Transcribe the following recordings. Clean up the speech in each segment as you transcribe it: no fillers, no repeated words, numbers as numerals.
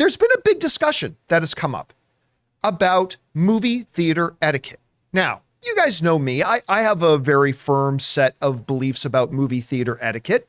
there's been a big discussion that has come up about movie theater etiquette. Now, you guys know me. I have a very firm set of beliefs about movie theater etiquette.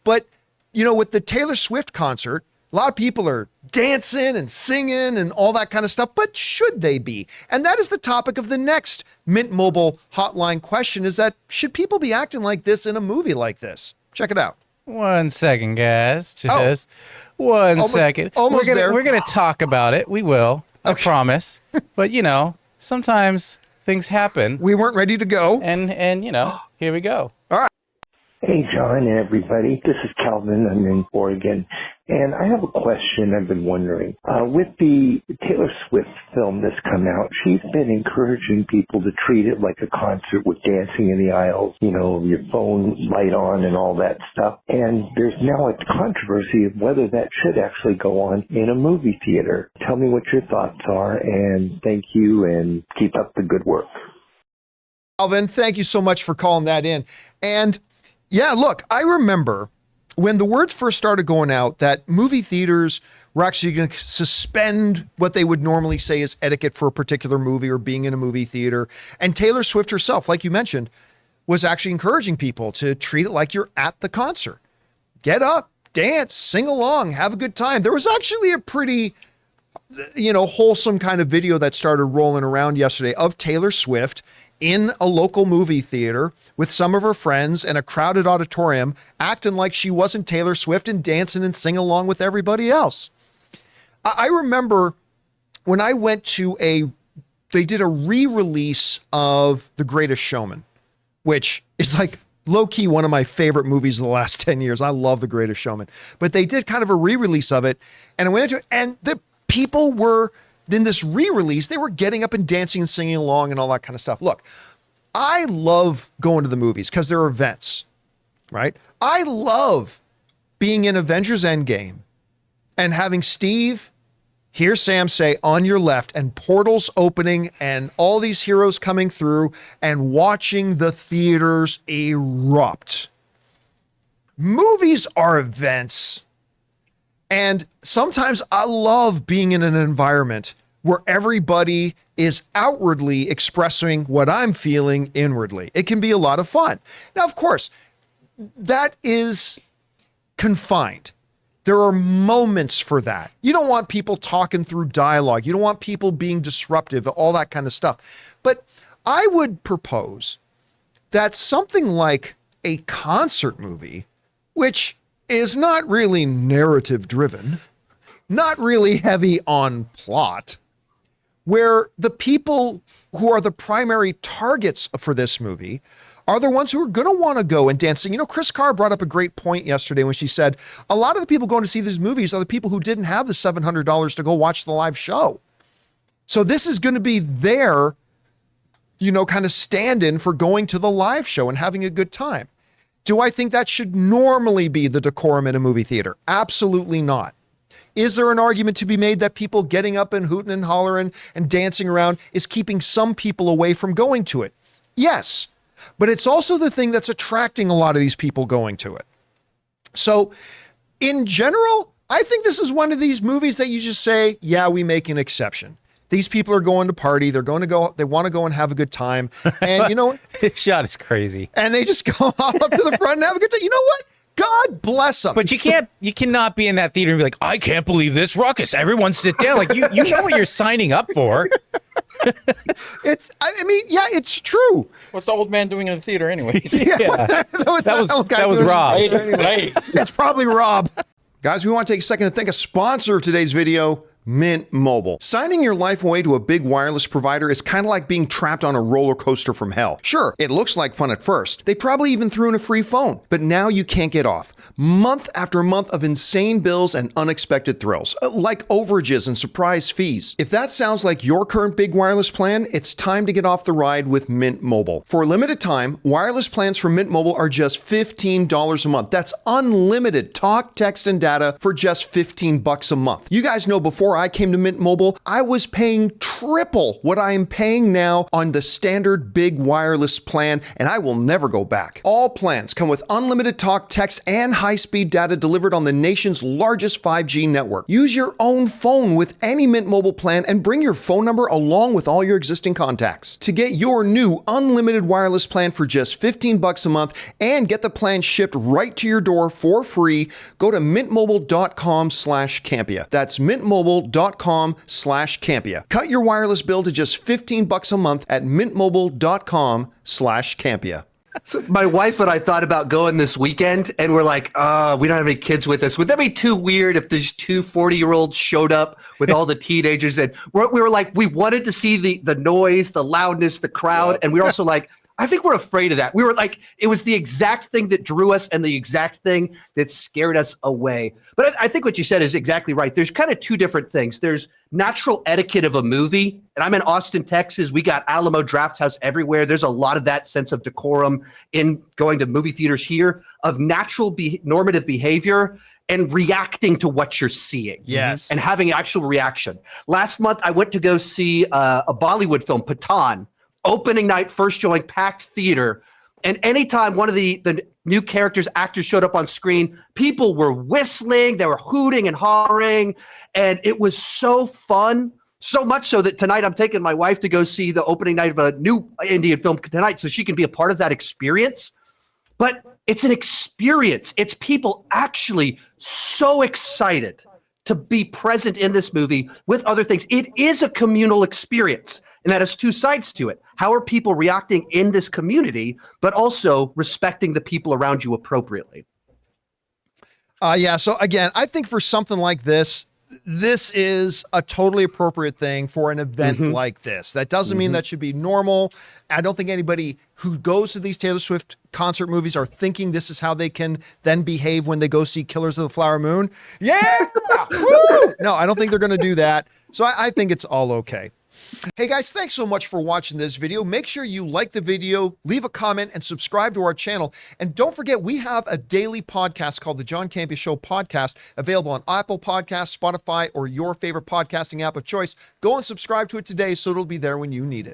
But, with the Taylor Swift concert, a lot of people are dancing and singing and all that kind of stuff. But should they be? And that is the topic of the next Mint Mobile hotline question, is that should people be acting like this in a movie like this? Check it out. 1 second, guys. Just 1 second. Almost there. We're gonna talk about it. We will. I promise. But sometimes things happen. We weren't ready to go. And here we go. All right. Hey, John and everybody. This is Calvin. I'm in Oregon. And I have a question I've been wondering. With the Taylor Swift film that's come out, she's been encouraging people to treat it like a concert with dancing in the aisles, your phone light on and all that stuff. And there's now a controversy of whether that should actually go on in a movie theater. Tell me what your thoughts are, and thank you, and keep up the good work. Alvin, thank you so much for calling that in. And yeah, look, I remember when the words first started going out that movie theaters were actually going to suspend what they would normally say is etiquette for a particular movie or being in a movie theater. And Taylor Swift herself, like you mentioned, was actually encouraging people to treat it like you're at the concert. Get up, dance, sing along, have a good time. There was actually a pretty, wholesome kind of video that started rolling around yesterday of Taylor Swift in a local movie theater with some of her friends in a crowded auditorium, acting like she wasn't Taylor Swift and dancing and singing along with everybody else. I remember when I went to they did a re-release of The Greatest Showman, which is like low-key one of my favorite movies of the last 10 years. I love The Greatest Showman. But they did kind of a re-release of it, and I went into it, and the people were, in this re-release, they were getting up and dancing and singing along and all that kind of stuff. Look, I love going to the movies because they're events, right? I love being in Avengers Endgame and having Steve hear Sam say, "On your left," and portals opening and all these heroes coming through and watching the theaters erupt. Movies are events. And sometimes I love being in an environment where everybody is outwardly expressing what I'm feeling inwardly. It can be a lot of fun. Now, of course, that is confined. There are moments for that. You don't want people talking through dialogue. You don't want people being disruptive, all that kind of stuff. But I would propose that something like a concert movie, which is not really narrative driven, not really heavy on plot, where the people who are the primary targets for this movie are the ones who are going to want to go and dance. Chris Carr brought up a great point yesterday when she said, a lot of the people going to see these movies are the people who didn't have the $700 to go watch the live show. So this is going to be their, kind of stand-in for going to the live show and having a good time. Do I think that should normally be the decorum in a movie theater? Absolutely not. Is there an argument to be made that people getting up and hooting and hollering and dancing around is keeping some people away from going to it? Yes, but it's also the thing that's attracting a lot of these people going to it. So in general, I think this is one of these movies that you just say, yeah, we make an exception. These people are going to party. They want to go and have a good time. And This shot is crazy. And they just go all up to the front and have a good time. You know what? God bless them. But you cannot be in that theater and be like, I can't believe this ruckus. Everyone sit down. Like you know what you're signing up for. It's true. What's the old man doing in the theater anyways? Yeah. that was Rob. Right. It's probably Rob. Guys, we want to take a second to thank a sponsor of today's video, Mint Mobile. Signing your life away to a big wireless provider is kind of like being trapped on a roller coaster from hell. Sure, it looks like fun at first. They probably even threw in a free phone, but now you can't get off. Month after month of insane bills and unexpected thrills, like overages and surprise fees. If that sounds like your current big wireless plan, it's time to get off the ride with Mint Mobile. For a limited time, wireless plans from Mint Mobile are just $15 a month. That's unlimited talk, text, and data for just $15 a month. You guys know before before I came to Mint Mobile, I was paying triple what I am paying now on the standard big wireless plan, and I will never go back. All plans come with unlimited talk, text, and high-speed data delivered on the nation's largest 5G network. Use your own phone with any Mint Mobile plan and bring your phone number along with all your existing contacts. To get your new unlimited wireless plan for just $15 a month and get the plan shipped right to your door for free, go to mintmobile.com/Campea. That's mintmobile.com/Campea. Cut your wireless bill to just $15 a month at mintmobile.com/Campea. So my wife and I thought about going this weekend, and we're like, we don't have any kids with us. Would that be too weird if these two 40-year-olds showed up with all the teenagers? And we were like, we wanted to see the noise, the loudness, the crowd. And we were also like, I think we're afraid of that. We were like, it was the exact thing that drew us and the exact thing that scared us away. But I think what you said is exactly right. There's kind of two different things. There's natural etiquette of a movie. And I'm in Austin, Texas. We got Alamo Drafthouse everywhere. There's a lot of that sense of decorum in going to movie theaters here, of natural normative behavior and reacting to what you're seeing. Yes. And having actual reaction. Last month, I went to go see a Bollywood film, Pathan. Opening night, first showing, packed theater. And anytime one of the new actors showed up on screen, people were whistling, they were hooting and hollering, and it was so fun. So much so that tonight I'm taking my wife to go see the opening night of a new Indian film tonight so she can be a part of that experience. But it's an experience. It's people actually so excited to be present in this movie with other things. It is a communal experience. And that has two sides to it. How are people reacting in this community, but also respecting the people around you appropriately? Yeah. So again, I think for something like this is a totally appropriate thing for an event like this. That doesn't mean that should be normal. I don't think anybody who goes to these Taylor Swift concert movies are thinking this is how they can then behave when they go see Killers of the Flower Moon. Yeah. Woo! No, I don't think they're going to do that. So I think it's all okay. Hey guys, thanks so much for watching this video. Make sure you like the video, leave a comment, and subscribe to our channel. And don't forget, we have a daily podcast called the John Campea Show podcast, available on Apple Podcasts, Spotify, or your favorite podcasting app of choice. Go and subscribe to it today so it'll be there when you need it.